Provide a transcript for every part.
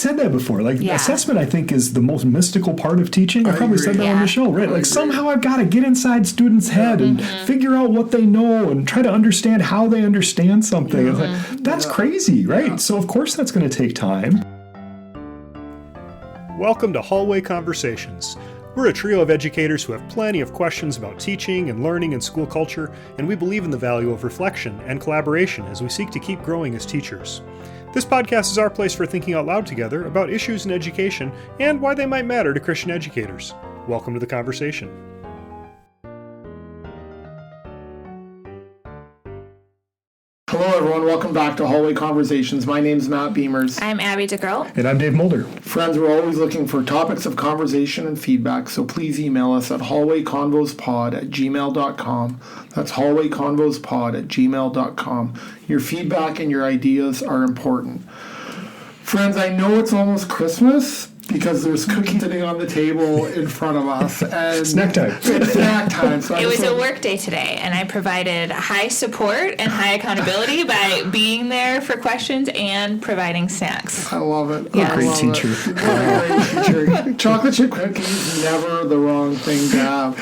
said that before. Like, assessment, I think, is the most mystical part of teaching. I probably said that on the show, right? Like, somehow I've got to get inside students' head and figure out what they know and try to understand how they understand something. It's like, that's crazy, right? So, of course, that's going to take time. Welcome to Hallway Conversations. We're a trio of educators who have plenty of questions about teaching and learning and school culture, and we believe in the value of reflection and collaboration as we seek to keep growing as teachers. This podcast is our place for thinking out loud together about issues in education and why they might matter to Christian educators. Welcome to the conversation. Hello, everyone. Welcome back to Hallway Conversations. My name's Matt Beamers. I'm Abby DeGroat. And I'm Dave Mulder. Friends, we're always looking for topics of conversation and feedback, so please email us at hallwayconvospod@gmail.com. That's hallwayconvospod@gmail.com. Your feedback and your ideas are important. Friends, I know it's almost Christmas because there's cookies sitting on the table in front of us. And snack time. It's snack time. So it was a work day today, and I provided high support and high accountability by being there for questions and providing snacks. I love it. Yeah. Great teacher. Great teacher. Chocolate chip cookies, never the wrong thing to have.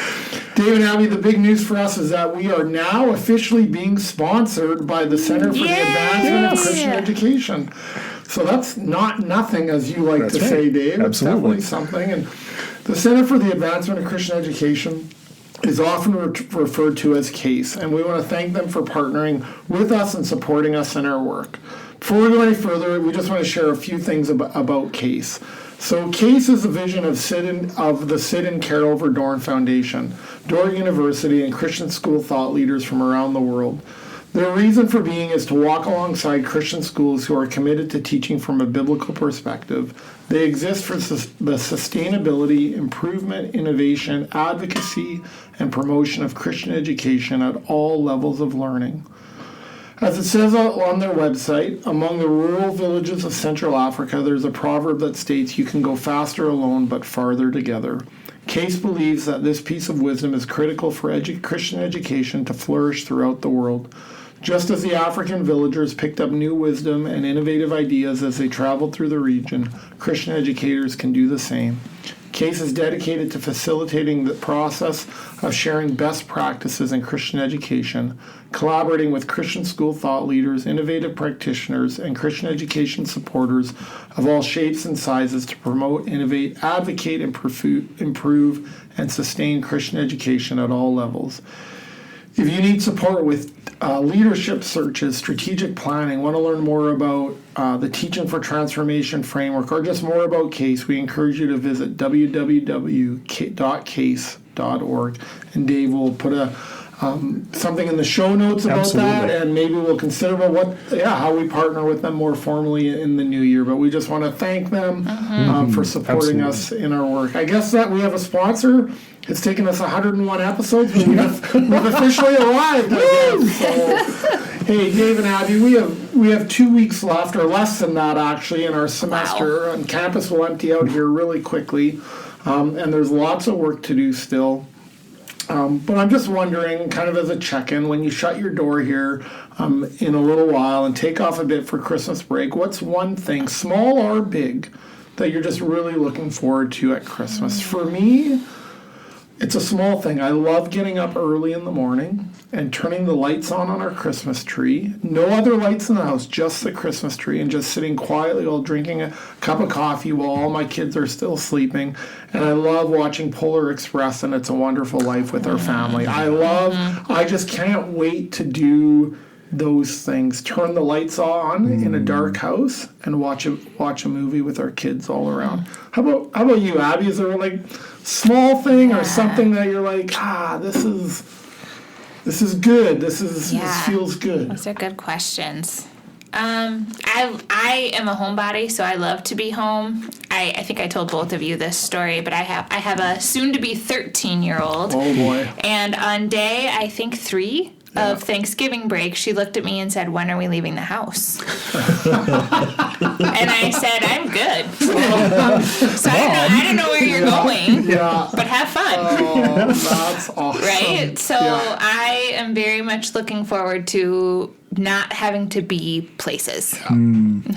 Dave and Abby, the big news for us is that we are now officially being sponsored by the Center for the Advancement of Christian Education. So that's not nothing, as you like to say, Dave. Absolutely. It's definitely something. And the Center for the Advancement of Christian Education is often referred to as CASE, and we want to thank them for partnering with us and supporting us in our work. Before we go any further, we just want to share a few things about CASE. So CASE is a vision of the Sid and Carol Verdorn Foundation, Dordt University, and Christian school thought leaders from around the world. Their reason for being is to walk alongside Christian schools who are committed to teaching from a biblical perspective. They exist for the sustainability, improvement, innovation, advocacy, and promotion of Christian education at all levels of learning. As it says on their website, among the rural villages of Central Africa, there's a proverb that states, "You can go faster alone, but farther together." CASE believes that this piece of wisdom is critical for Christian education to flourish throughout the world. Just as the African villagers picked up new wisdom and innovative ideas as they traveled through the region, Christian educators can do the same. CASE is dedicated to facilitating the process of sharing best practices in Christian education, collaborating with Christian school thought leaders, innovative practitioners, and Christian education supporters of all shapes and sizes to promote, innovate, advocate, improve, and sustain Christian education at all levels. If you need support with leadership searches, strategic planning, want to learn more about the Teaching for Transformation framework, or just more about CASE, we encourage you to visit www.case.org. And Dave will put something in the show notes about that, and maybe we'll consider how we partner with them more formally in the new year. But we just want to thank them for supporting us in our work. I guess that we have a sponsor. It's taken us 101 episodes, but we've officially arrived. So, hey, Dave and Abby, we have 2 weeks left, or less than that actually, in our semester. Wow. And campus will empty out here really quickly, and there's lots of work to do still. But I'm just wondering, kind of as a check-in, when you shut your door here in a little while and take off a bit for Christmas break, what's one thing, small or big, that you're just really looking forward to at Christmas? For me, it's a small thing. I love getting up early in the morning and turning the lights on our Christmas tree. No other lights in the house, just the Christmas tree, and just sitting quietly while drinking a cup of coffee while all my kids are still sleeping. And I love watching Polar Express and It's a Wonderful Life with our family. I just can't wait to do those things. Turn the lights on in a dark house and watch a movie with our kids all around. How about you, Abby? Is there like small thing or something that you're like, this is good. This feels good. Those are good questions. I am a homebody, so I love to be home. I think I told both of you this story, but I have a soon-to-be 13-year-old. Oh boy! And on day, I think 3 of Thanksgiving break, she looked at me and said, "When are we leaving the house?" And I said, "I'm good." So I don't know where you're going, but have fun. Oh, that's awesome. Right? So I am very much looking forward to not having to be places.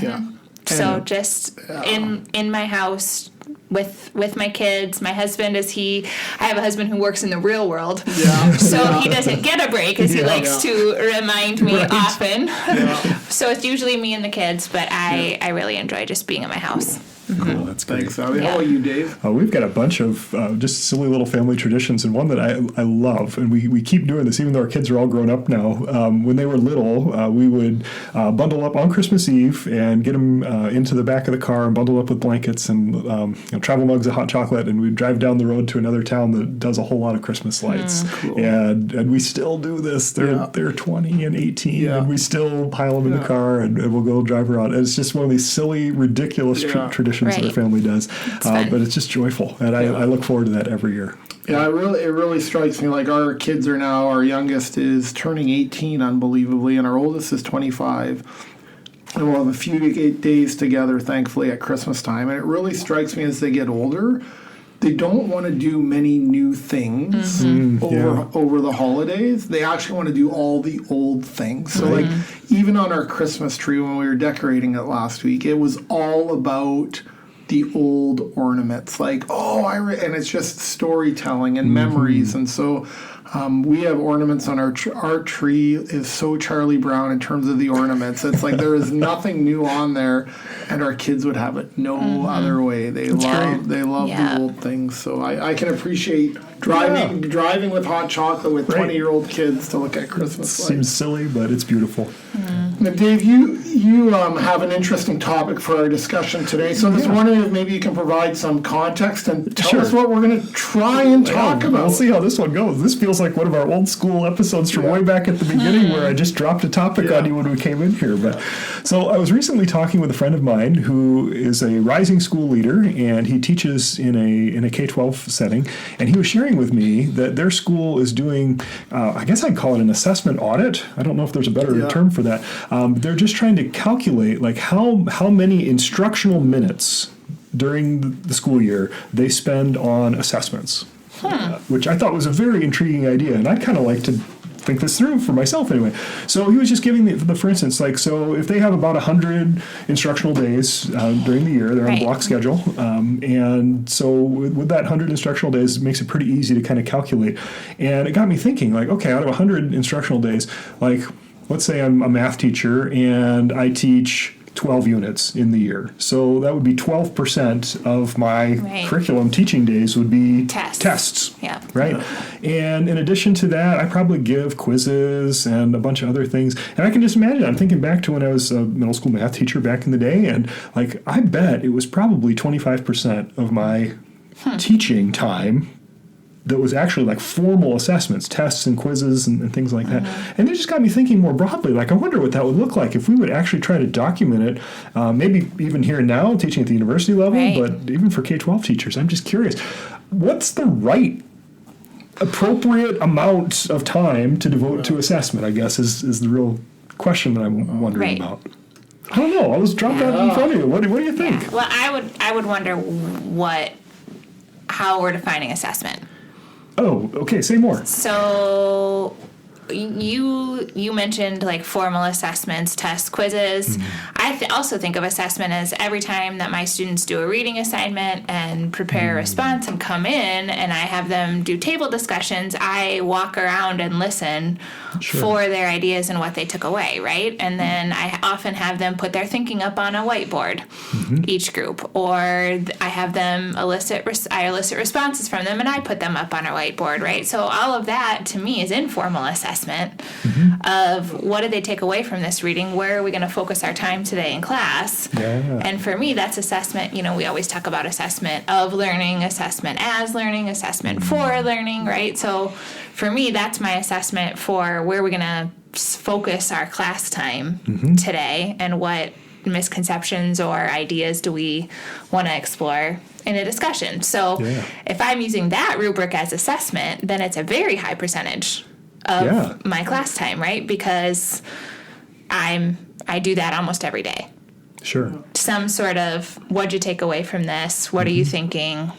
Yeah. So just in my house with my kids. My husband I have a husband who works in the real world. Yeah. So he doesn't get a break, as he likes to remind me often. Yeah. So it's usually me and the kids, but I really enjoy just being at my house. Cool, that's great. Thanks, Abby. How about you, Dave? We've got a bunch of just silly little family traditions, and one that I love, and we keep doing this even though our kids are all grown up now. When they were little, we would bundle up on Christmas Eve and get them into the back of the car and bundle up with blankets and travel mugs of hot chocolate, and we'd drive down the road to another town that does a whole lot of Christmas lights. Cool. And we still do this. They're 20 and 18, and we still pile them in the car, and we'll go drive around. It's just one of these silly, ridiculous traditions that our family does, but it's just joyful, and I look forward to that every year. Yeah, it really strikes me. Like our kids are now, our youngest is turning 18, unbelievably, and our oldest is 25. And we'll have a few days together, thankfully, at Christmas time. And it really strikes me as they get older, they don't want to do many new things over the holidays. They actually want to do all the old things. So, like, even on our Christmas tree when we were decorating it last week, it was all about the old ornaments. Like, and it's just storytelling and memories. And so we have ornaments on our tree is so Charlie Brown in terms of the ornaments. It's like there is nothing new on there, and our kids would have it no other way. They love the old things. So I can appreciate driving with hot chocolate with 20-year-old kids to look at Christmas lights. Seems silly, but it's beautiful. Now, Dave, you have an interesting topic for our discussion today. So I was wondering if maybe you can provide some context and tell us what we're going to try and talk about. We'll see how this one goes. This feels like one of our old school episodes from way back at the beginning where I just dropped a topic on you when we came in here. But so I was recently talking with a friend of mine who is a rising school leader, and he teaches in a K-12 setting, and he was sharing with me that their school is doing, I guess I'd call it an assessment audit. I don't know if there's a better term for that. They're just trying to calculate like how many instructional minutes during the school year they spend on assessments, which I thought was a very intriguing idea, and I'd kind of like to think this through for myself anyway. So he was just giving the for instance, like, so if they have about 100 instructional days during the year, they're on a block schedule, and so with that 100 instructional days, it makes it pretty easy to kind of calculate. And it got me thinking, like, okay, out of 100 instructional days, like, let's say I'm a math teacher and I teach 12 units in the year. So that would be 12% of my curriculum teaching days would be tests. Yeah. Right? And in addition to that, I probably give quizzes and a bunch of other things. And I can just imagine, I'm thinking back to when I was a middle school math teacher back in the day, and like I bet it was probably 25% of my teaching time that was actually like formal assessments, tests and quizzes and things like that. And it just got me thinking more broadly, like I wonder what that would look like if we would actually try to document it, maybe even here and now, teaching at the university level, but even for K-12 teachers. I'm just curious, what's the right appropriate amount of time to devote to assessment, I guess, is the real question that I'm wondering about. I don't know. I was dropped out in front of you. What do you think? Yeah. Well, I would wonder how we're defining assessment. Oh, okay. Say more. So you mentioned like formal assessments, tests, quizzes. I also think of assessment as every time that my students do a reading assignment and prepare a response and come in and I have them do table discussions, I walk around and listen for their ideas and what they took away, right? And then I often have them put their thinking up on a whiteboard, each group, or I have them elicit responses from them and I put them up on a whiteboard, right? So all of that to me is informal assessment of what did they take away from this reading? Where are we going to focus our time today in class? And for me, that's assessment. You know, we always talk about assessment of learning, assessment as learning, assessment for learning, right? So for me, that's my assessment for where we're going to focus our class time today and what misconceptions or ideas do we want to explore in a discussion. So if I'm using that rubric as assessment, then it's a very high percentage of my class time, right? Because I do that almost every day. Sure. Some sort of, what'd you take away from this? What are you thinking?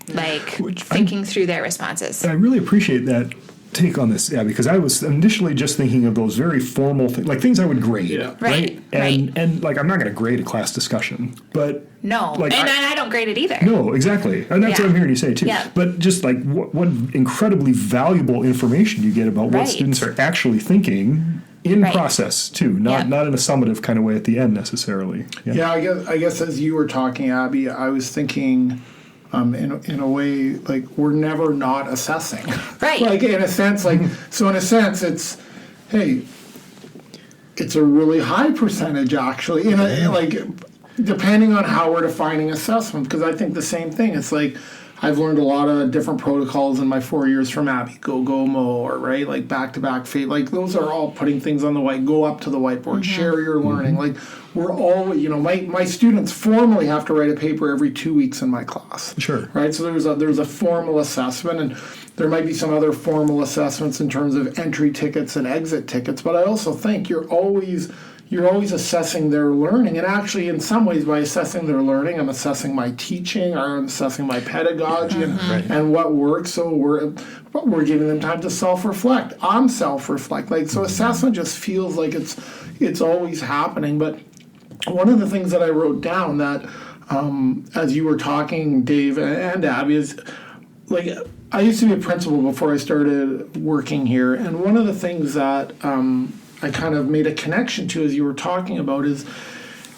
Like, thinking through their responses. I really appreciate that take on this, because I was initially just thinking of those very formal things, like things I would grade, Yeah. Right. And like I'm not going to grade a class discussion, but No, like and I don't grade it either. no, exactly, and that's Yeah. what I'm hearing you say too. Yeah. But just like what incredibly valuable information you get about what Right. students are actually thinking in Right. process too, not in a summative kind of way at the end necessarily. Yeah, I guess as you were talking, Abby, I was thinking, in a way, like we're never not assessing. Right. Like in a sense, so in a sense, it's, hey, it's a really high percentage actually. Like depending on how we're defining assessment, because I think the same thing. It's like I've learned a lot of different protocols in my 4 years from Abby, GoMo, or right, like back-to-back like those are all putting things on the white, go up to the whiteboard, share your learning. Like we're all, my students formally have to write a paper every 2 weeks in my class. Sure. Right, so there's a formal assessment, and there might be some other formal assessments in terms of entry tickets and exit tickets, but I also think you're always assessing their learning, and actually in some ways by assessing their learning, I'm assessing my teaching, or I'm assessing my pedagogy and what works. So we're giving them time to self-reflect. I'm self-reflect. Like so assessment just feels like it's always happening. But one of the things that I wrote down that as you were talking, Dave and Abby, is like I used to be a principal before I started working here, and one of the things that I kind of made a connection to as you were talking about is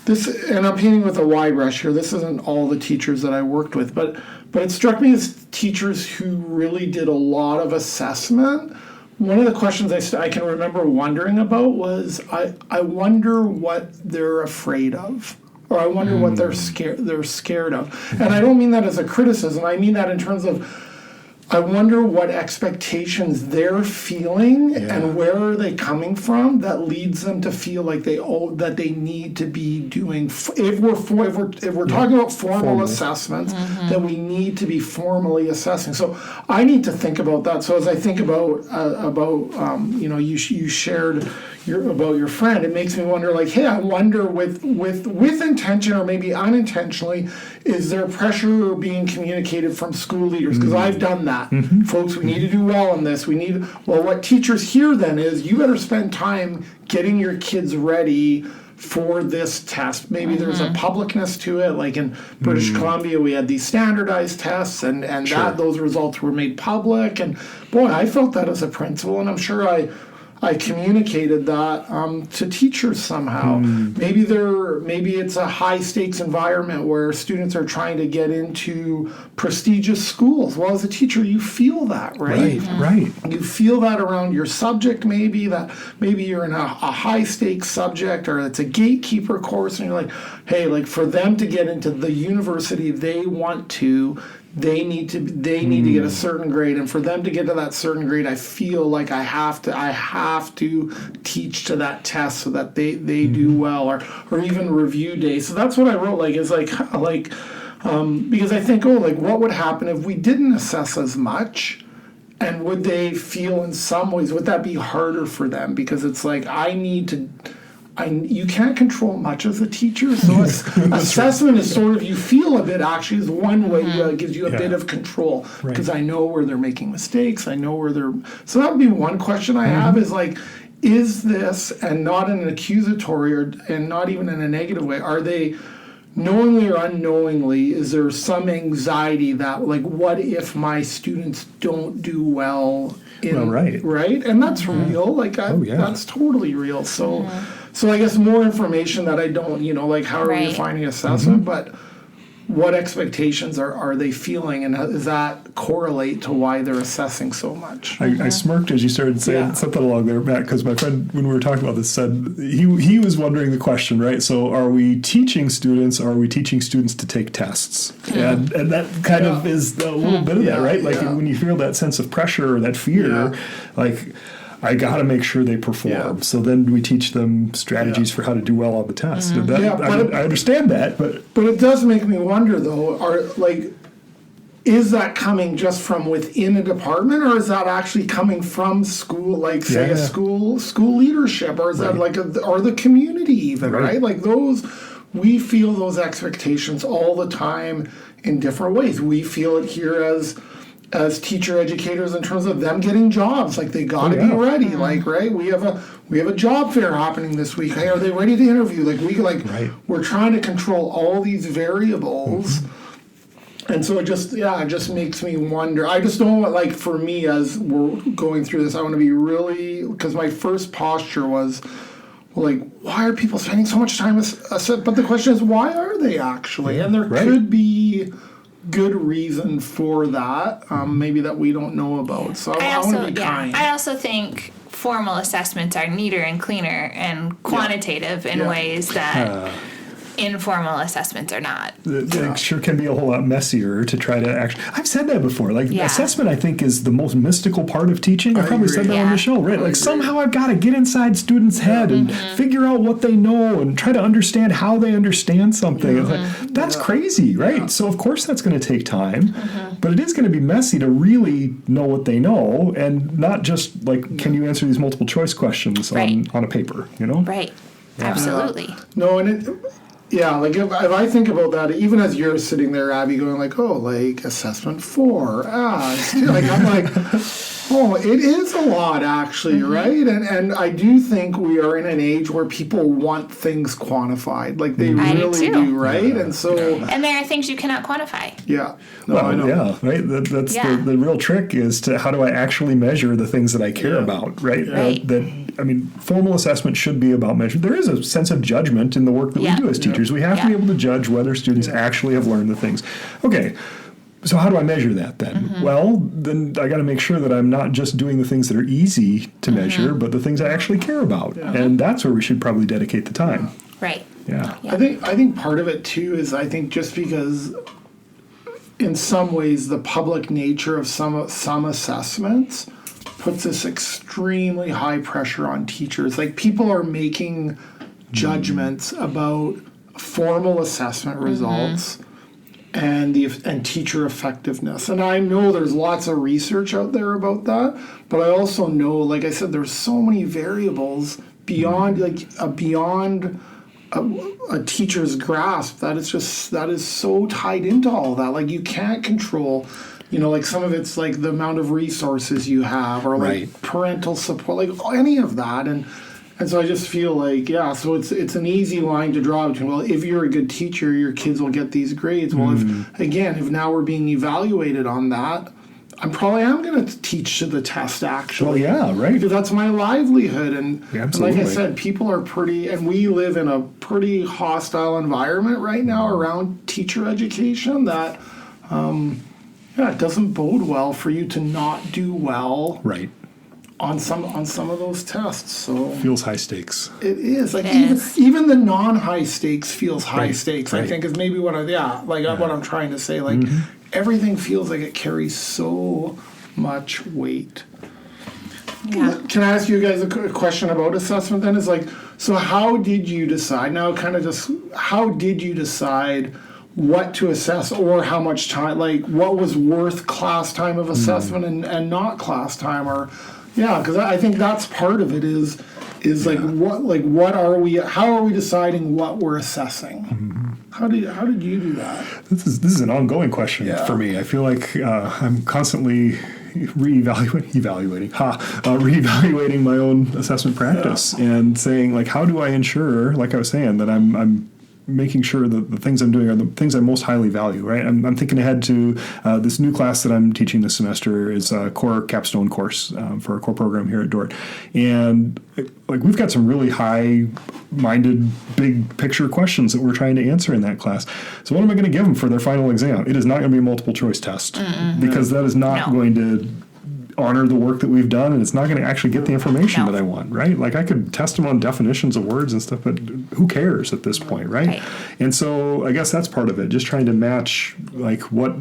this, and I'm painting with a wide brush here. This isn't all the teachers that I worked with, but it struck me as teachers who really did a lot of assessment. One of the questions I can remember wondering about was I wonder what they're afraid of, or I wonder what they're scared of, and I don't mean that as a criticism. I mean that in terms of, I wonder what expectations they're feeling and where are they coming from that leads them to feel like that they need to be doing. If we're talking about formal assessments, that we need to be formally assessing. So I need to think about that. So as I think about you shared about your friend, it makes me wonder, like, hey, I wonder with intention or maybe unintentionally, is there pressure being communicated from school leaders? Because I've done that. Folks, we need to do well in this. What teachers hear then is you better spend time getting your kids ready for this test. Maybe there's a publicness to it, like in British Columbia, we had these standardized tests, and that those results were made public. And boy, I felt that as a principal, and I'm sure I communicated that to teachers somehow. Maybe it's a high stakes environment where students are trying to get into prestigious schools. Well, as a teacher, you feel that, right? Right. You feel that around your subject, maybe you're in a high stakes subject, or it's a gatekeeper course, and you're like, hey, like for them to get into the university they want to, they need to get a certain grade, and for them to get to that certain grade, I feel like I have to teach to that test so that they do well, or even review day. So that's what I wrote. Because I think, what would happen if we didn't assess as much, and would they feel in some ways, would that be harder for them? Because it's like you can't control much as a teacher, so assessment is sort of, you feel a bit actually is one way gives you a bit of control, because I know where they're making mistakes, I know where they're, so that would be one question I have is like, is this, and not in an accusatory and not even in a negative way, are they knowingly or unknowingly, is there some anxiety that, like, what if my students don't do well right? And that's real, that's totally real. So I guess more information that I don't, how are we defining assessment, but what expectations are they feeling, and does that correlate to why they're assessing so much? I smirked as you started saying something along there, Matt, because my friend, when we were talking about this, said he was wondering the question, right? So are we teaching students to take tests? And that kind of is a little bit of that, right? Like when you feel that sense of pressure or that fear, like, I got to make sure they perform. Yeah. So then we teach them strategies for how to do well on the test. And I understand that, but it does make me wonder, though, is that coming just from within a department, or is that actually coming from school, like say a school leadership, or is that or the community even, right? Like those, we feel those expectations all the time in different ways. We feel it here as as teacher educators in terms of them getting jobs. Like they got to be ready. Like, right, we have a job fair happening this week. Hey, are they ready to interview? We're trying to control all these variables. And so it just makes me wonder. I just don't want, like, for me, as we're going through this, I want to be really, because my first posture was, well, like, why are people spending so much time? But the question is, why are they actually? And there could be good reason for that, maybe that we don't know about. So I want to be kind. I also think formal assessments are neater and cleaner and quantitative in ways that informal assessments are not. It sure can be a whole lot messier to try to actually. I've said that before. Like assessment, I think, is the most mystical part of teaching. I probably said that on the show, right? Like somehow I've got to get inside students' head and figure out what they know and try to understand how they understand something. It's like, that's crazy, right? So of course that's going to take time, but it is going to be messy to really know what they know and not just like, can you answer these multiple choice questions on a paper? You know? Right. Absolutely. No, and like if I think about that, even as you're sitting there, Abby, going like, oh, like assessment 4, like I'm like, oh, it is a lot actually, right? And I do think we are in an age where people want things quantified, like they really do, right? And so, and there are things you cannot quantify. Yeah, no, I know. Right. That's the real trick is to how do I actually measure the things that I care about, right? Formal assessment should be about measuring. There is a sense of judgment in the work that we do as teachers. We have to be able to judge whether students actually have learned the things. Okay, so how do I measure that then? Well, then I got to make sure that I'm not just doing the things that are easy to measure, but the things I actually care about. And that's where we should probably dedicate the time. Right. Yeah. I think part of it too is I think just because in some ways the public nature of some assessments puts this extremely high pressure on teachers. Like people are making judgments about formal assessment results and teacher effectiveness. And I know there's lots of research out there about that, but I also know, like I said, there's so many variables beyond a teacher's grasp that is so tied into all that. Like you can't control. Like some of it's like the amount of resources you have or like parental support, like any of that. And so I just feel like, so it's an easy line to draw between, well, if you're a good teacher, your kids will get these grades. Well, if now we're being evaluated on that, I probably am going to teach to the test, actually. Well, right. Because that's my livelihood. And absolutely. Like I said, people are and we live in a pretty hostile environment right now around teacher education that, it doesn't bode well for you to not do well on some of those tests. So feels high stakes. It is. Like even the non-high stakes feels high stakes, I think is maybe what what I'm trying to say. Like everything feels like it carries so much weight. Yeah. Can I ask you guys a question about assessment then? Is like, so how did you decide? Now how did you decide what to assess or how much time, like what was worth class time of assessment and not class time, or because I think that's part of it is what are we, how are we deciding what we're assessing? How did you do that? This is an ongoing question for me. I feel like I'm constantly reevaluating my own assessment practice and saying, like, how do I ensure, like I was saying, that I'm making sure that the things I'm doing are the things I most highly value, right? I'm thinking ahead to this new class that I'm teaching this semester is a core capstone course for a core program here at Dort. And like we've got some really high-minded, big picture questions that we're trying to answer in that class. So what am I going to give them for their final exam? It is not going to be a multiple choice test because that is not going to honor the work that we've done, and it's not going to actually get the information that I want, right? Like I could test them on definitions of words and stuff, but who cares at this point, right? And so I guess that's part of it, just trying to match like what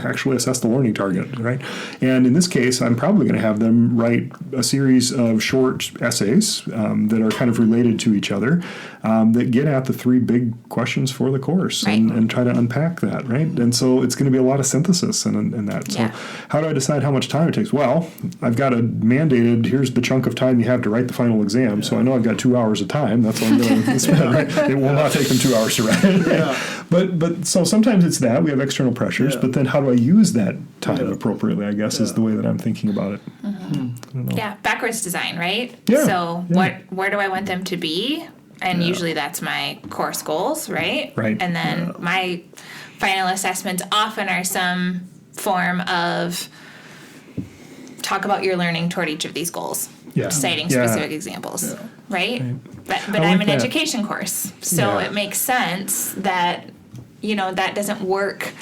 actually assess the learning target, right? And in this case, I'm probably going to have them write a series of short essays that are kind of related to each other that get at the 3 big questions for the course and try to unpack that, right? And so it's going to be a lot of synthesis in that. So how do I decide how much time time it takes. Well, I've got a mandated, here's the chunk of time you have to write the final exam, so I know I've got 2 hours of time. That's all I'm going to spend, right? It will not take them 2 hours to write. Yeah. But so sometimes it's that, we have external pressures, but then how do I use that time appropriately, I guess, is the way that I'm thinking about it. Yeah, backwards design, right? Yeah. So where do I want them to be? And usually that's my course goals, right? Right. And then my final assessments often are some form of talk about your learning toward each of these goals, citing specific examples, right? But I'm an education course, so it makes sense that, that doesn't work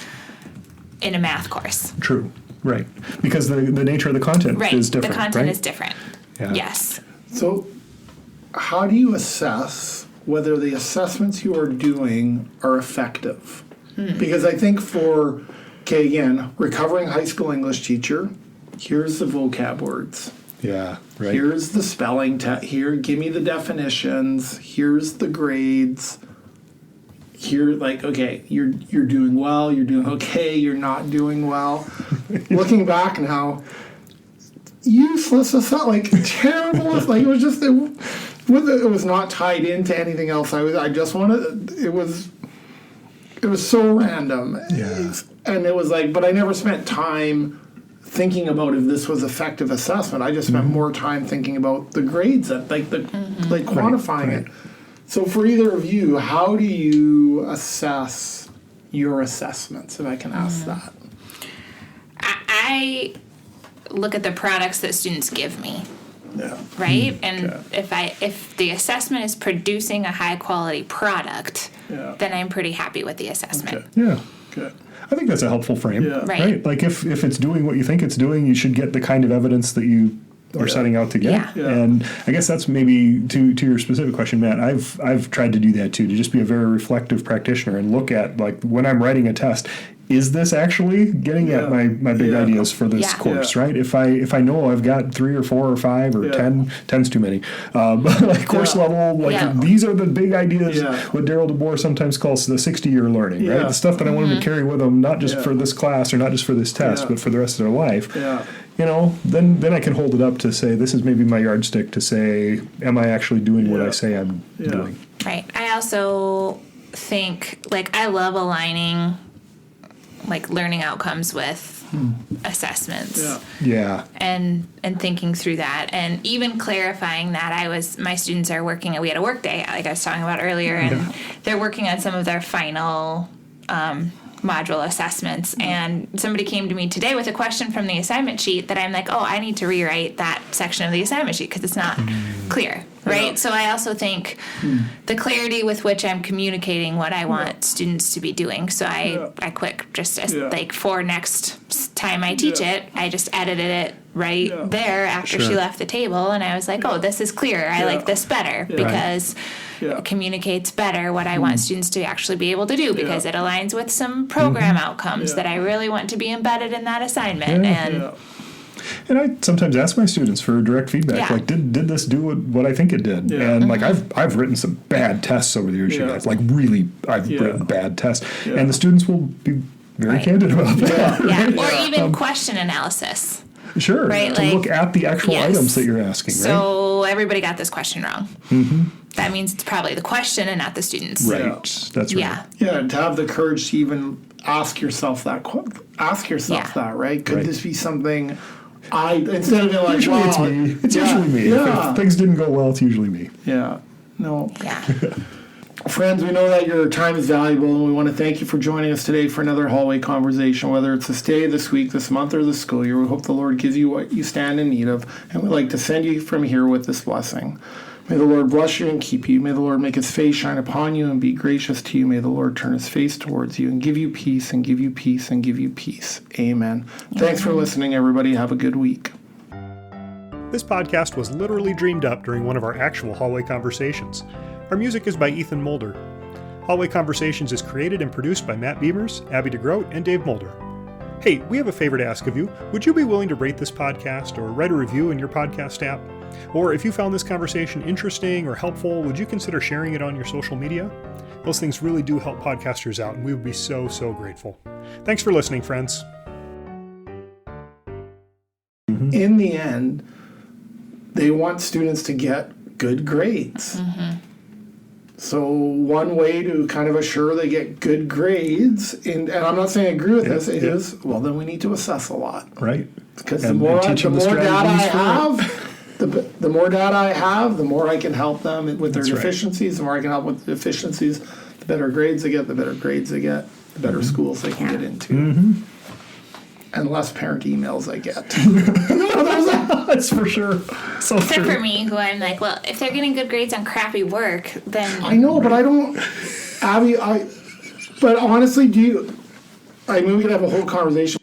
in a math course. True. Right. Because the nature of the content is different. The content is different. Yeah. Yes. So how do you assess whether the assessments you are doing are effective? Because I think again, recovering high school English teacher, here's the vocab words. Yeah, right. Here's the spelling here, give me the definitions, here's the grades. Here, okay, you're doing well, you're doing okay, you're not doing well. Looking back now, useless terrible. It was just it was not tied into anything else. I just wanted it was so random. Yeah. And it was but I never spent time thinking about if this was effective assessment. I just spent more time thinking about the grades and quantifying it. So for either of you, how do you assess your assessments, if I can ask that? I look at the products that students give me. Yeah. Right? And if the assessment is producing a high quality product, then I'm pretty happy with the assessment. Okay. Yeah. Good. I think that's a helpful frame. Yeah. Right. Like if it's doing what you think it's doing, you should get the kind of evidence that you are setting out to get. Yeah. And I guess that's maybe to your specific question, Matt. I've tried to do that too, to just be a very reflective practitioner and look at when I'm writing a test, is this actually getting at my big ideas for this course, right? If I know I've got 3 or 4 or 5 or 10's too many, but course level, these are the big ideas, what Daryl DeBoer sometimes calls the 60-year learning, right? The stuff that I want them to carry with them, not just for this class or not just for this test, but for the rest of their life. Yeah. Then I can hold it up to say, this is maybe my yardstick to say, am I actually doing what I say I'm doing? Right. I also think, I love aligning, learning outcomes with assessments. Yeah. And thinking through that, and even clarifying that my students are working, we had a work day, like I was talking about earlier, and they're working on some of their final module assessments, and somebody came to me today with a question from the assignment sheet that I'm like, I need to rewrite that section of the assignment sheet because it's not clear, right? So I also think the clarity with which I'm communicating what I want students to be doing. So I for next time I teach it, I just edited it right there after she left the table, and I was like, this is clear. I like this better because it communicates better what I want students to actually be able to do, because it aligns with some program outcomes that I really want to be embedded in that assignment. And I sometimes ask my students for direct feedback, did this do what I think it did? And I've written some bad tests over the years, you guys. I've written bad tests, and the students will be very candid about that. Or even question analysis. Sure, right? To look at the actual items that you're asking, right? So everybody got this question wrong. That means it's probably the question and not the students. Right, that's right. Yeah, to have the courage to even ask yourself that, right? Could this be something instead of being usually it's me. It's usually me. If things didn't go well, it's usually me. Yeah. No. Yeah. Friends, we know that your time is valuable, and we want to thank you for joining us today for another hallway conversation, whether it's this day, this week, this month, or this school year. We hope the Lord gives you what you stand in need of, and we'd like to send you from here with this blessing. May the Lord bless you and keep you. May the Lord make his face shine upon you and be gracious to you. May the Lord turn his face towards you and give you peace and give you peace and give you peace. Amen. Thanks for listening, everybody. Have a good week. This podcast was literally dreamed up during one of our actual hallway conversations. Our music is by Ethan Mulder. Hallway Conversations is created and produced by Matt Beamers, Abby DeGroat, and Dave Mulder. Hey, we have a favor to ask of you. Would you be willing to rate this podcast or write a review in your podcast app? Or if you found this conversation interesting or helpful, would you consider sharing it on your social media? Those things really do help podcasters out, and we would be so, so grateful. Thanks for listening, friends. in the end, they want students to get good grades. So one way to kind of assure they get good grades, and I'm not saying I agree with this, is, well, then we need to assess a lot. Right. Because the more data I have, the more I can help them with their deficiencies. The more I can help with the deficiencies, the better grades they get, the better schools they can get into. And less parent emails I get. That's for sure. So Except true. for me, who I'm like, well, if they're getting good grades on crappy work, then I know, but I don't, Abby, but honestly, we could have a whole conversation